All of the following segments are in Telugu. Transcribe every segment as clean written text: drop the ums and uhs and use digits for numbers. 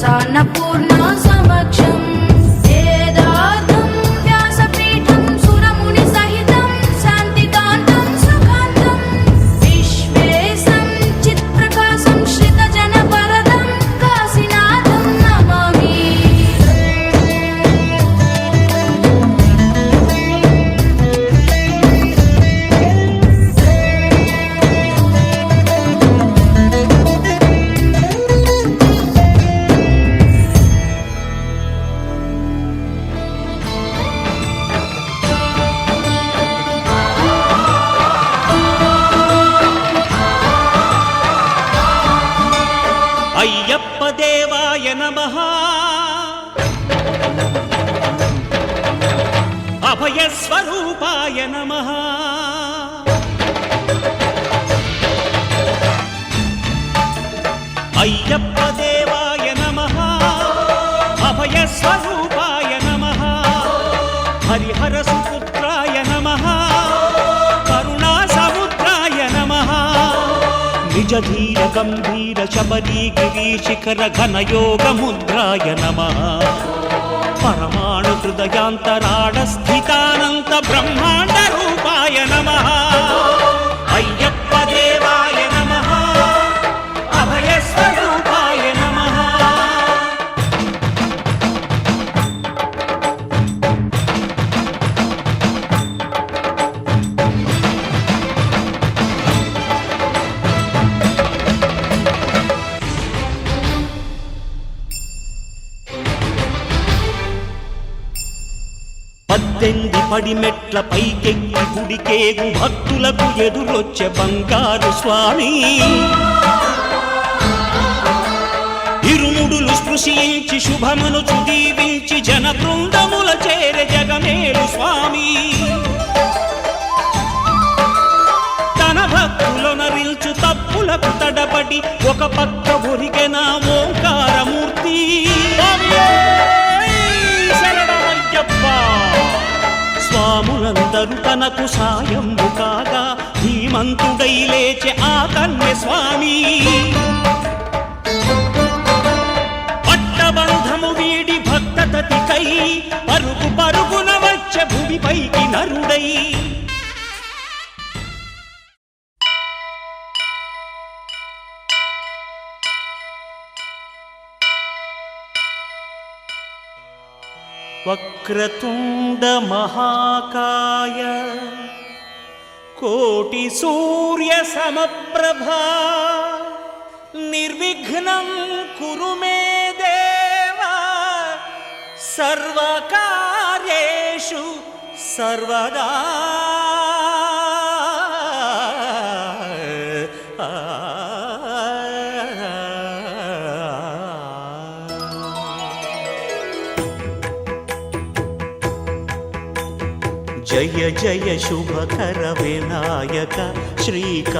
सान्नपूर्णा समक्षम् वेदार्थं व्यासपीठं सुरमुनिसहितं शान्तिकान्तं सुखान्तं विश्वेशं चित्प्रकाशं श्रितजनवरदं काशीनाथं नमामि। అయ్యప్ప దేవాయ నమః అభయస్వరూపాయ నమః అయ్యప్ప దేవాయ నమః అభయస్వరూపాయ నమః హరిహర సుపుత్రాయ నమః కరుణా సముద్రాయ నమః నిజ ధీర గంభీర శబరీ గిరీశిఖర ఘనయోగ ముద్రాయ నమః పరమాణు హృదయాంతరాడ స్థితానంత బ్రహ్మాండ రూపాయ నమః అయ్యప్ప దేవాయ నమః అభయస్వరూపాయ నమః పద్దెంది పడిమెట్ల పైకెక్కి గుడికేగు భక్తులకు ఎదురొచ్చే బంగారు స్వామి ఇరుముడులు స్పృశించి శుభమును చుదీవించి జన బృందముల చేర జగమేలు స్వామి తన భక్తులొనరిల్చు తప్పులకు తడబడి ఒక పక్క ఒరిగెన ఓంకారమూర్తి స్వాములందరూ తనకు సాయంబు కాగా ధీమంతుడై లేచె ఆ కన్య స్వామి పట్టబంధము వీడి భక్తతతికై పరుగు పరుగున వచ్చె భూమిపైకి నరుడై వక్రతుండ మహాకాయ కోటి సూర్య సమప్రభా నిర్విఘ్నం కురు మే దేవ సర్వకార్యేషు సర్వదా జయ జయ శుభకర వినాయక శ్రీకాణిపాకవర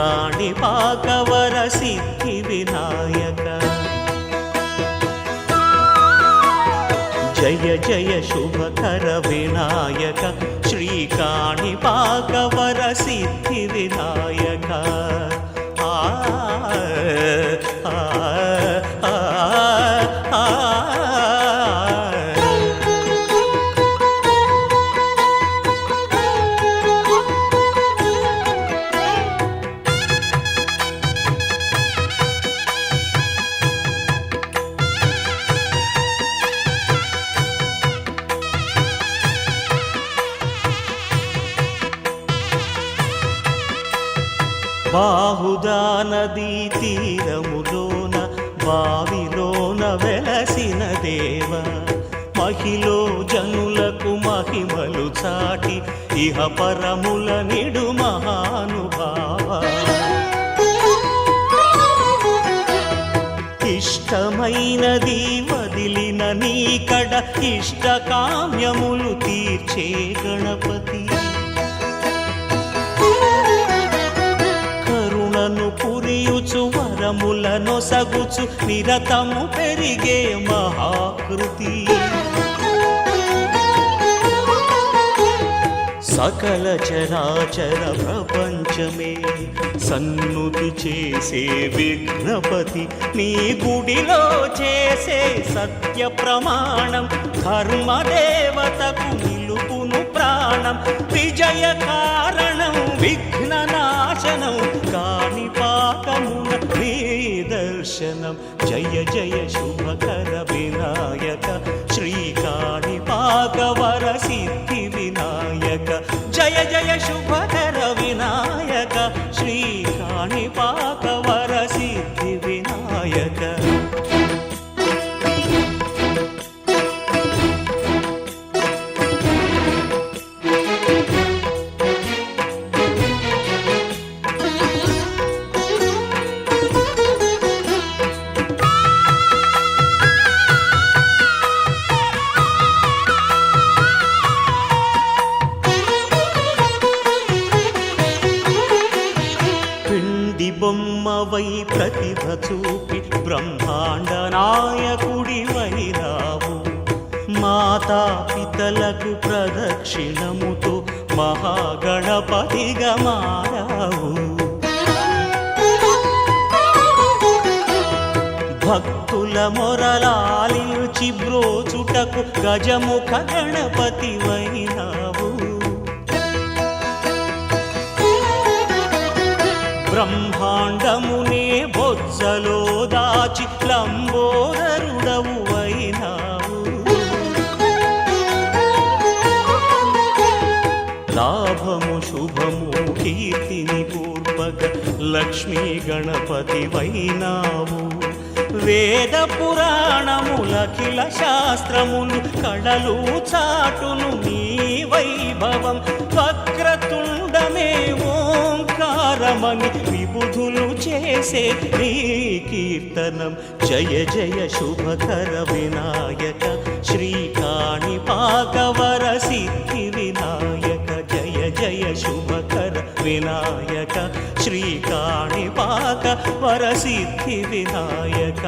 సిద్ధి వినాయక జయ జయ శుభకర వినాయక శ్రీకాణిపాకవర సిద్ధి వినాయక బాహుదా నదీ తీరములోన బావిలోన వెలసిన దేవ మహిలో జనులకు మహిమలు చాటి ఇహ పరముల నిడు మహానుభావ ఇష్టమైనది వదిలిన నీకడ ఇష్ట కామ్యములు తీర్చే గణపతి పురియుచు వరములను సగుచు నిరతము పెరిగే మహాకృతి సకల చరాచర ప్రపంచమే సన్నుతి చేసే విఘ్నపతి నీ గుడిలో చేసే సత్య ప్రమాణం ధర్మదేవతకు నిలుపును ప్రాణం విజయ కారణం విఘ్న నాశనం కాణిపాకమున నీ దర్శనం జయ జయ శుభకర వినాయక శ్రీ కాణిపాక వర సిద్ధి వినాయక జయ జయ శుభకర వినాయక శ్రీ కాణిపాక వర సిద్ధి వినాయక బొమ్మవై ప్రతిభ చూపి బ్రహ్మాండ నాయకుడి వైరావు మాతా పితలకు ప్రదక్షిణముతో మహాగణపతిగా మారావు భక్తుల మొరలాలించి బ్రోచుటకు గజముఖ గణపతి వైనావు బ్రహ్మాండమునే బొజ్జలో దాచి లంబోదరుడవు అయినావు లాభము శుభము కీర్తిని పూర్వక లక్ష్మీ గణపతి వైనావు వేద పురాణములఖిల శాస్త్రములు కళలు చాటును నీ వైభవం వక్రతుండమే ఓంకారమని విబుధులు చేసే నీ కీర్తనం జయ జయ శుభకర వినాయక శ్రీ కాణిపాక వర సిద్ధి వినాయక జయ జయ శుభకర వినాయక శ్రీ కాణిపాక వర సిద్ధి వినాయక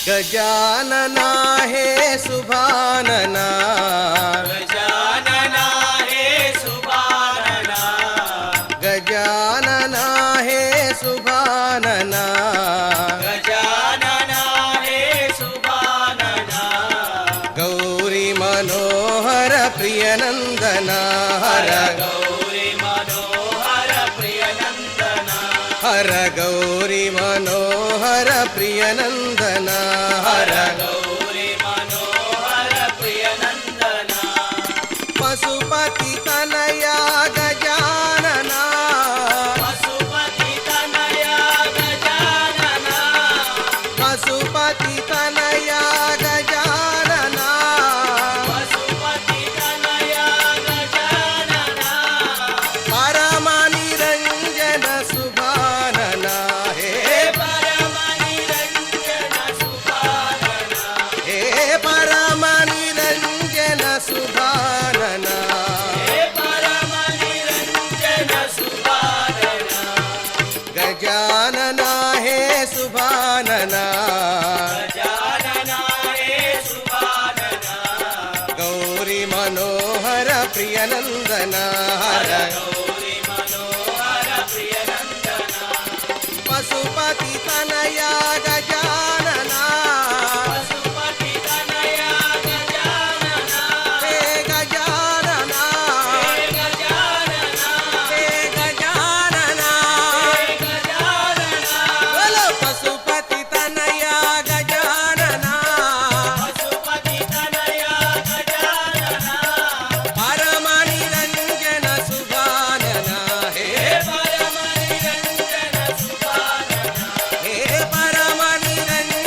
गजानना हे सुभानना गजानना हे सुभानना गजानना हे सुभानना गजानना हे सुभानना गौरी मनोहर प्रियनंदना हर गौरी मनोहर प्रियनंदना हर गौरी मनोहर प्रियनंदना हर गौरी मनोहर प्रियनंदना पशुपति तनया गजानना पशुपति तनया गजानना पशुपति तनया गजानना पशुपति तनया गजानना परम निरंजन सुभानना हे परम निरंजन सुभानना हे परम निरंजन सुभानना हे परम निरंजन सुभानना गजानना हे सुभानना गजानना हे सुभानना गौरी मनोहर प्रियनंदना हर गौरी मनोहर प्रियनंदना पशुपति तनया गजानना पशुपति तनया गजानना हे गजानना हे गजानना हे गजानना हे गजानना बोलो पशुपति तनया गजानना पशुपति तनया गजानना परम निरंजन सुभानना हे परम निरंजन सुभानना हे परम निरंजन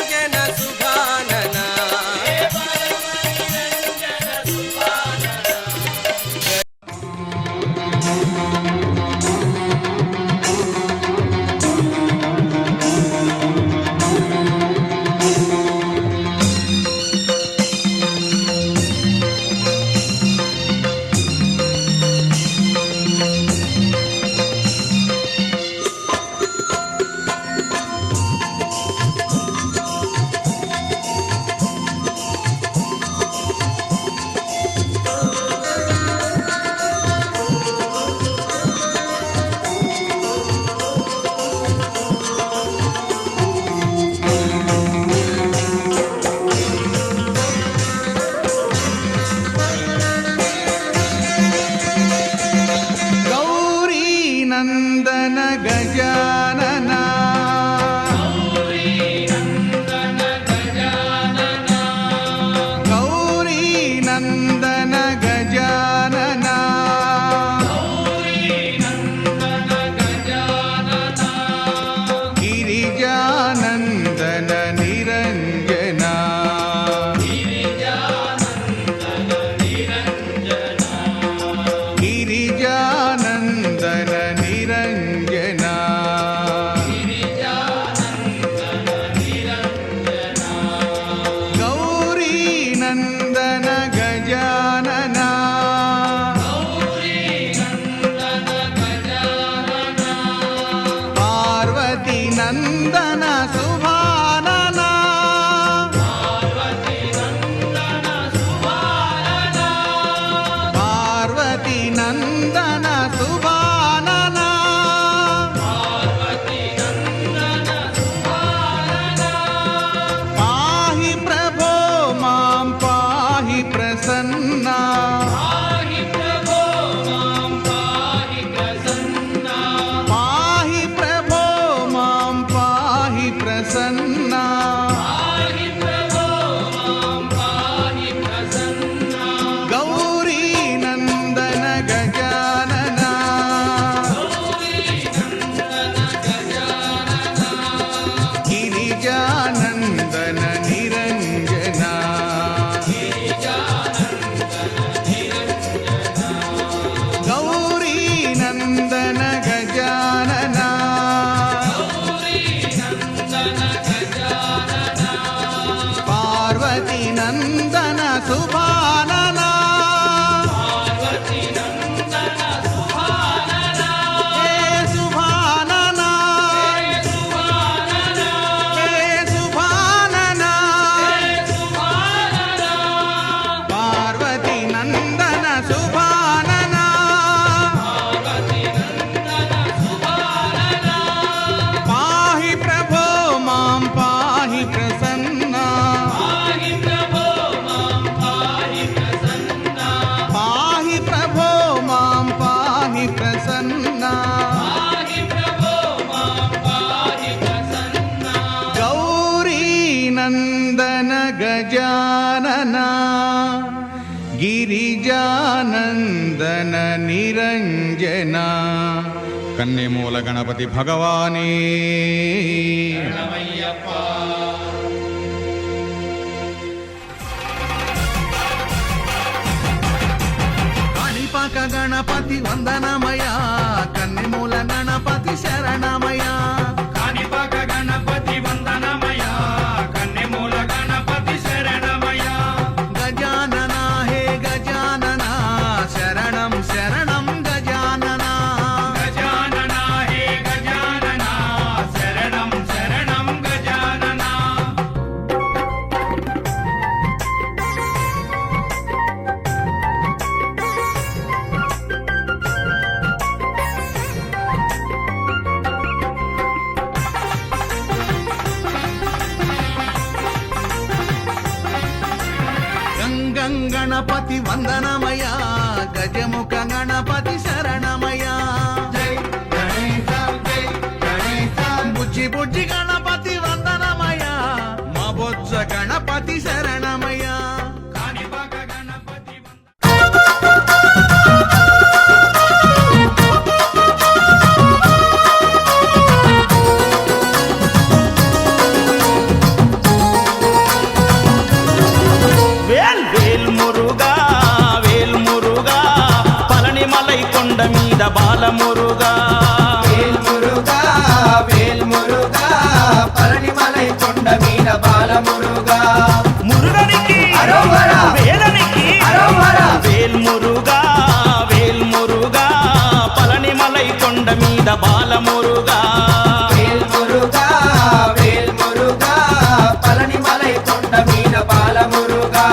నందన శుభాననా పార్వతీ నందన శుభాననా పాహి ప్రభో మాం పాహి ప్రసన్నా పాహి ప్రభో మాం పాహి ప్రసన్నా గౌరీ నందన గజానన గిరిజానందన నిరంజన గౌరీ నందన గజానన పార్వతీ నందన శుభాననా హే శుభాననా హే శుభాననా పార్వతీ నందన శుభాననా పాహి ప్రభో మాం పాహి ప్రసన్నా పాహి ప్రభో మాం పాహి ప్రసన్నా గౌరీ నందన గజానన గిరిజానందన నిరంజన కన్నెమూల గణపతి భగవానే కాణిపాక గణపతి వందనమయ కన్నెమూల గణపతి శరణమయ కాణిపాక గణపతి వందనమయ కన్నెమూల గణపతి శరణమయ గజానన హే గజానన శరణం శరణం గజానన గజానన హే గజానన శరణం శరణం గజానన గంగం గణపతి వందనమయ గజముఖ గణపతి శరణమయ బుజ్జి బుజ్జి గణపతి వందనమయ మా బొజ్జ గణపతి శరణమయ కాణిపాక గణపతి వేల్ వేల్ మురుగా వేల్ మురుగా పళనిమలై కొండ మీద బాల మురుగా వేల్మురుగా వేల్మురుగా పళనిమలై కొండ మీద బాలమురుగా మురుగనికి అరోహర! వేలనికి అరోహర! వేల్ మురుగా వేల్ మురుగా పళనిమలై కొండ మీద బాల మురుగా వేల్మురుగా వేల్మురుగా పళనిమలై కొండ మీద బాలమురుగా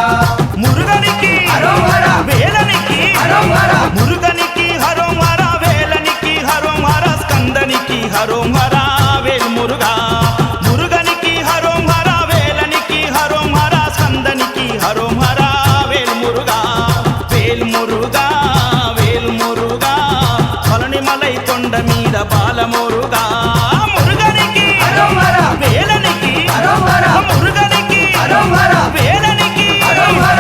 మురుగనికి అరోహర! వేలనికి అరోహర! మురుగనికి హరోం హర వేలనికి హరోం హర స్కందనికి హరోం హర వేల్ మురుగా మురుగనికి హరోం హర వేలనికి హరోం హర స్కందనికి హరోం హర వేల్ మురుగా వేల్ మురుగా వేల్ మురుగా పళనిమలై కొండ మీద బాల మురుగా మురుగనికి అరోహర! వేలనికి అరోహర! మురుగనికి అరోహర! వేలనికి అరోహర!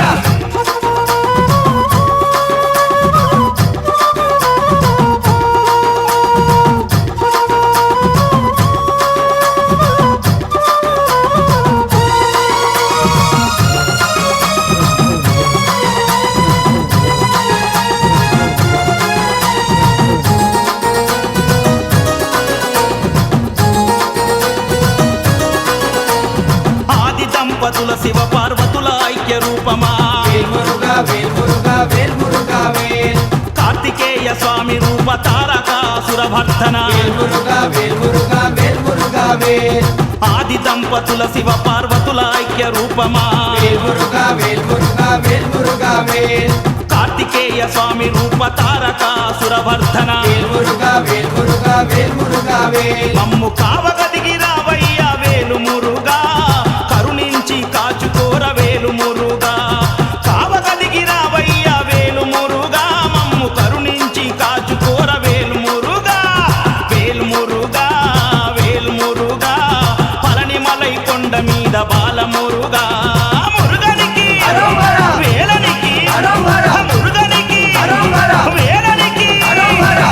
దంపతుల శివ పార్వతుల ఐక్య రూపమా వేల్మురుగా వేల్మురుగా వేల్మురుగా వేల్ కార్తికేయ స్వామి రూప తారకాసుర భర్తన వేల్మురుగా వేల్మురుగా వేల్మురుగా వేల్ ఆది దంపతుల శివ పార్వతుల ఐక్య రూపమా వేల్ మురుగా వేల్ మురుగా వేల్ మురుగా వేల్ కార్తికేయ స్వామి రూప తారకాసురవర్ధన వేల్ మురుగా వేల్ మురుగా వేల్ మురుగా వేల్ మమ్ము కావగదిగి రావయ్య వేలు మురుగా కరుణించి కాచుకోర వేలు మురుగా కావగదిగి రావయ్య వేలు మురుగా మమ్ము కరుణించి కాచుకోర వేలు మురుగా వేలు మురుగా వేలు మురుగా పళనిమలై కొండ మీద బాల మురుగా మురుగనికి అరోమరా! వేలనికి అరోమరా! మురుగనికి అరోమరా! వేలనికి అరోమరా!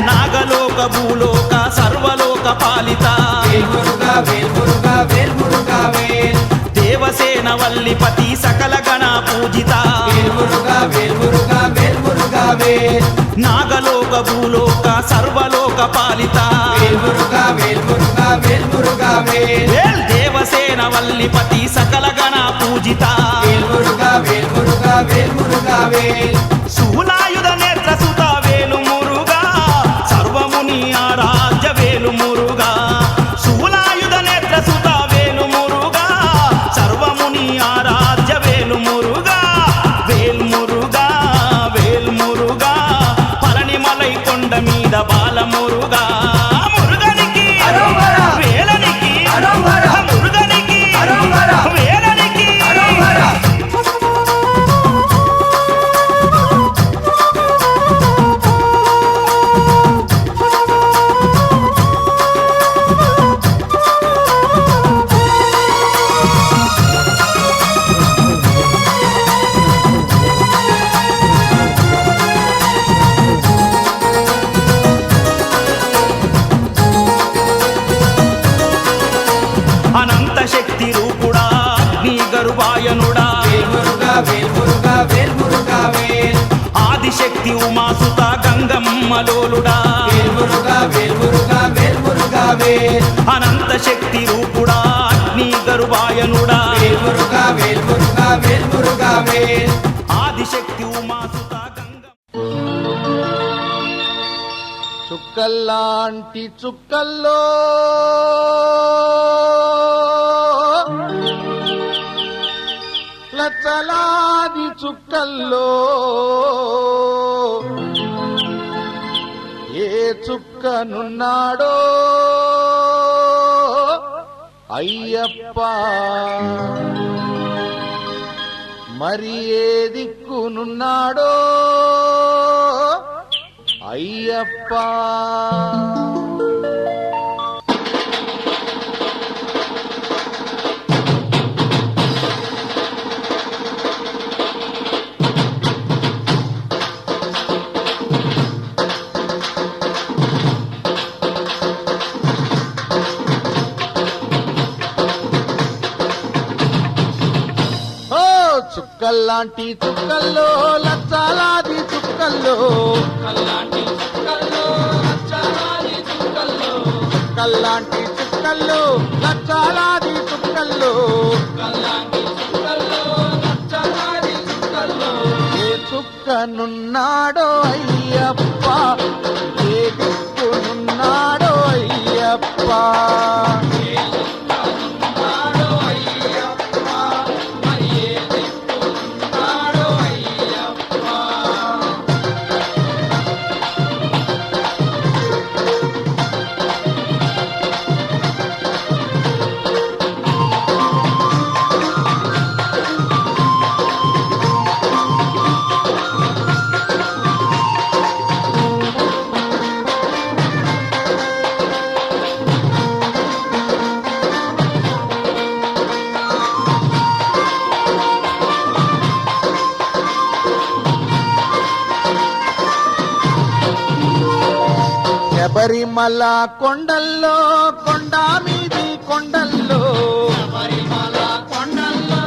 నాగలోక భూలోక సర్వలోక పాలిత వేల్ మురుగా వేల్ మురుగా వేల్ మురుగా వేల్ దేవసేన వల్లిపతి సకల గణ పూజిత వేల్ మురుగా వేల్ మురుగా వేల్ మురుగా వేల్ నాగలోక భూలోక సర్వలోక పాలిత వేల్ మురుగా వేల్ మురుగా వేల్ మురుగా వేల్ దేవసేన వల్లిపతి సకల గణ పూజిత వేల్ మురుగా వేల్ మురుగా వేల్ మురుగా వేల్ శూలాయుధ నేత్ర సుత వేలు మురుగా సర్వముని ఆరాధ్య వేలు మురుగా శూలాయుధ నేత్ర సుత వేలు మురుగా సర్వముని ఆరాధ్య వేలు మురుగా వేల్ మురుగా వేల్ మురుగా పళనిమలై కొండ మీద బాల మురుగా మురుగనికి అరోమరా! వేలనికి అరోమరా! మురుగనికి అరోమరా! వేలనికి అరోమరా! అనంత శక్తి రూపుడా అగ్ని గరువాయనుడా వేల్ మురుగా వేల్ మురుగా వేల్ మురుగా వేల్ ఆదిశక్తి ఉమాసుత గంగమ్మలోలుడా వేల్ మురుగా వేల్ మురుగా వేల్ మురుగా వేల్ అనంత శక్తి రూపుడా అగ్ని గరువాయనుడా వేల్ మురుగా వేల్ మురుగా వేల్ మురుగా వేల్ ఆదిశక్తి ఉమాసుత గంగ చుక్కల్లాంటి చుక్కల్లో లచ్చలాది చుక్కల్లో ఏ చుక్కనున్నాడో అయ్యప్ప మరి ఏ దిక్కునున్నాడో అయ్యప్ప ఓ చుక్కల్లాంటి చుక్కల్లో లచ్చాలాది చుక్కల్లో చుక్కల్లాంటి చుక్కల్లో లచ్చాలాది చుక్కల్లో ఏ చుక్కనున్నాడో అయ్యప్ప ఏ దిక్కునున్నాడో అయ్యప్ప శబరిమల కొండల్లో కొండ మీది కొండల్లో శబరిమల కొండల్లో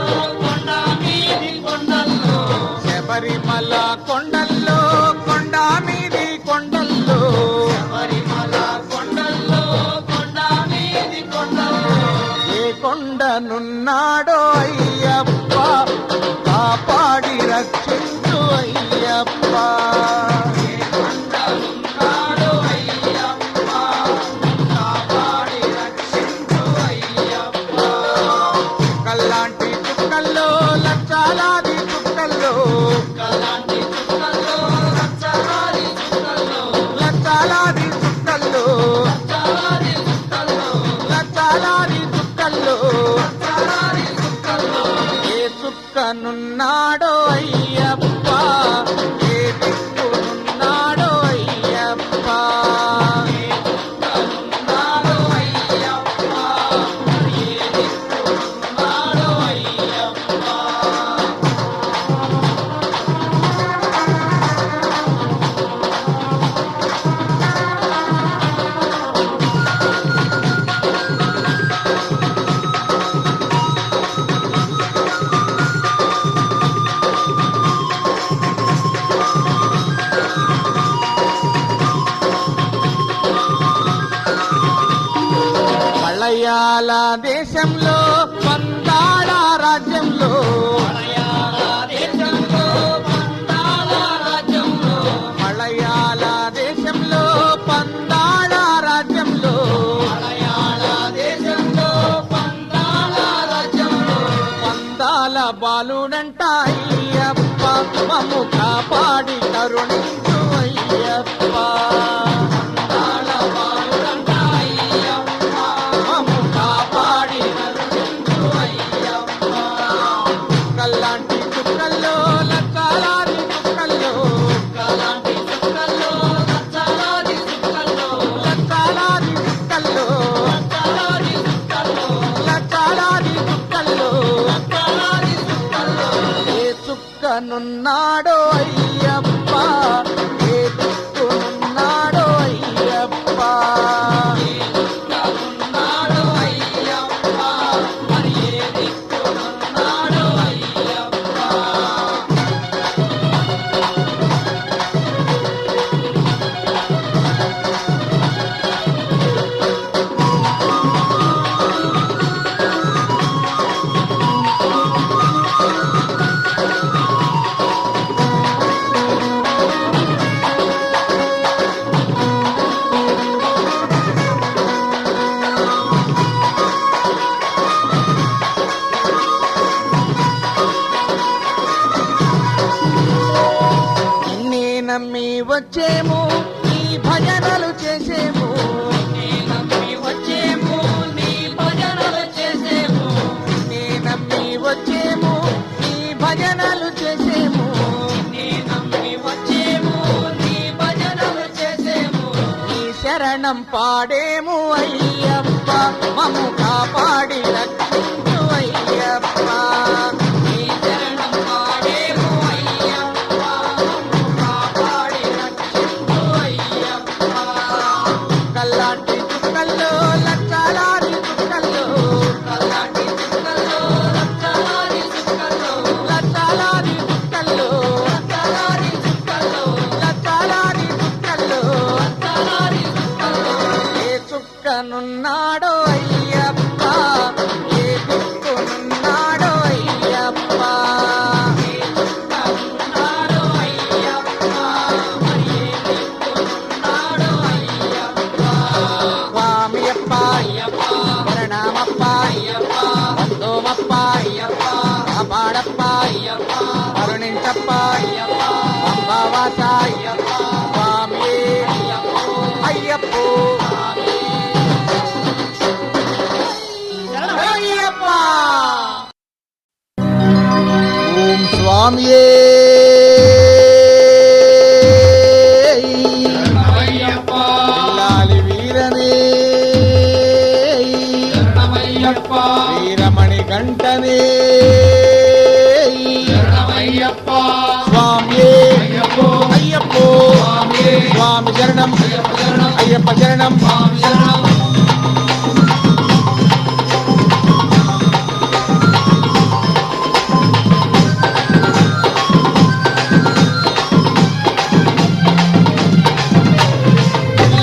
లక్షలాది చుక్కల్లో కలాంటి చుక్కల్లో లక్షలాది చుక్కల్లో లక్షలాది చుక్కల్లో లక్షలాది చుక్కల్లో లక్షలాది చుక్కల్లో లక్షలాది చుక్కల్లో ఏ చుక్కనున్నాడో అయ్యప్ప ఏ దిక్కునున్నాడో అయ్యప్ప నాలో అయ్యప్ప ఏ దిక్కున్నాడో అయ్యప్ప మలయాళ దేశంలో పందాళ రాజ్యంలో మలయాళ దేశంలో పందాల రాజ్యంలో మలయాళ దేశంలో పందాళ రాజ్యంలో మలయాళ దేశంలో పందాల రాజ్యంలో పందాల బాలుడంట అయ్యప్ప మమ్ము కాపాడి కరుణించు అయ్యప్ప పందాల బాలుడంట అయ్యప్ప మమ్ము కాపాడి కరుణించు అయ్యప్ప కల్లాంటి చుక్కల్లో లక్షలాది చుక్కల్లో కలాంటి చుక్కల్లో లక్షలాది చుక్కల్లో లక్షలాది చుక్కల్లో లక్షలాది చుక్కల్లో లక్షలాది చుక్కల్లో లక్షలాది చుక్కల్లో ఏ చుక్కనున్నాడో అయ్యప్ప ఏ దిక్కునున్నాడో అయ్యప్ప ఉన్నాడో అయ్యప్ప మరి ఏ దిక్కున్నాడో అయ్యప్ప నిన్నే నమ్మి వచ్చేము నీ భజనలు చేసేము నీ నమ్మి వచ్చేము నీ భజనలు చేసేము నిన్నే నమ్మి వచ్చేము నీ భజనలు చేసేము నీ నమ్మి వచ్చేము నీ భజనలు చేసేము నీ శరణం పాడేము అయ్యప్ప మమ్ము కాపాడి రక్షించు అయ్యప్ప నీ శరణం పాడేము అయ్యప్ప కాపాడి రక్షించు అయ్యప్ప కల్లాంటి చుక్కల్లో లక్షలాది చుక్కల్లో కలాంటి చుక్కల్లో లక్షలాది చుక్కల్లో లక్షలాది చుక్కల్లో లక్షలాది చుక్కల్లో లక్షలాది చుక్కల్లో లక్షలాది చుక్కల్లో ఏ చుక్కనున్నాడో అయ్యప్ప ఏ దిక్కునున్నాడో అయ్యప్ప ఉన్నాడో అయ్యప్ప మరి ఏ దిక్కున్నాడో అయ్యప్ప స్వామియప్ప అయ్యప్ప శరణమప్ప అయ్యప్ప వందోమప్ప అయ్యప్ప కాపాడప్ప అయ్యప్ప కరుణించప్ప అయ్యప్ప అంబావాస అయ్యప్ప స్వామి అయ్యప్ప అయ్యప్పో అయ్యప్ప ఓం స్వామియే అయ్యప్ప లాలి వీరనే శరణమయ్యప్ప వీరమణి గంటనే శరణమయ్యప్ప స్వామియే అయ్యప్పో అయ్యప్పో స్వామి స్వామి శరణం అయ్యప్ప శరణం అయ్యప్ప శరణం స్వామి శరణం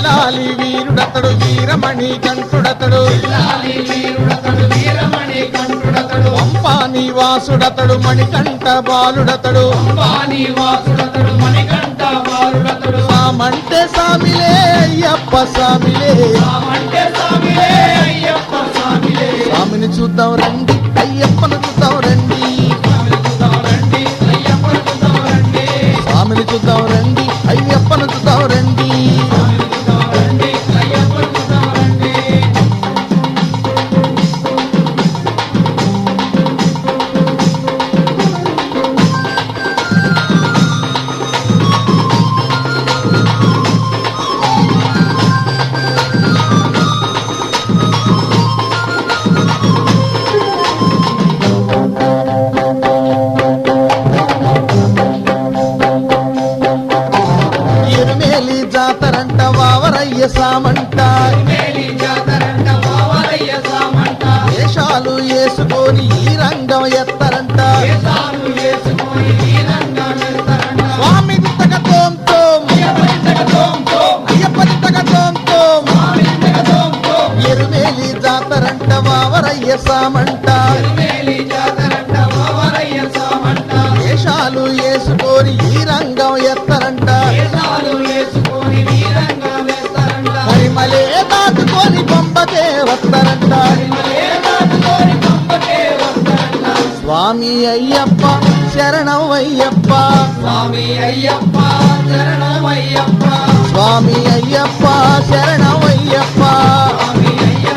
లాలి వీరుడతడు వీరమణి కంఠుడతడు లాలి వీరుడతడు వీరమణి కంఠుడతడు పంపా నివాసుడతడు మణికంఠ బాలుడతడు వాణి వాసుడతడు మణికంఠ బాలుడతడు సామంటే సామిలే అయ్యప్ప సామిలే రామంటే స్వామిలే అయ్యప్ప స్వామిలే స్వామిని చూద్దాం రండి అయ్యప్పను చూద్దాం రండి స్వామిని స్వామిని చూద్దాం రండి అయ్యప్పను చూద్దాం రండి రండి అయ్యప్ప చూద్దాం రండి ఎరుమేలి జాతరంట వావరయ్య సామంట మేలి జాతరంట బావరయ్య సామంట వేషాలు వేసుకొని ఈ రంగం ఎత్తరంట వేషాలు వేసుకొని వీరంగా వెళ్తారంట స్వామి దిత్తక తోం తోం అయ్యప్ప తోం తోం అయ్యప్ప దిత్తక తోం తోం స్వామి తోం తోం ఎరుమేలి జాతరంట వావరయ్య సామంట మేలి జాతరంట బావరయ్య సామంట వేషాలు వేసుకొని ఈ రంగం ఎత్తరంట వేషాలు వేసుకొని వీరంగా వెళ్తారంట మరిమలే దాటుకొని బొమ్మకే వస్తారంట మరే దాటుకొని పంపకే వస్తారంట స్వామి అయ్యప్ప శరణం అయ్యప్ప స్వామి అయ్యప్ప శరణం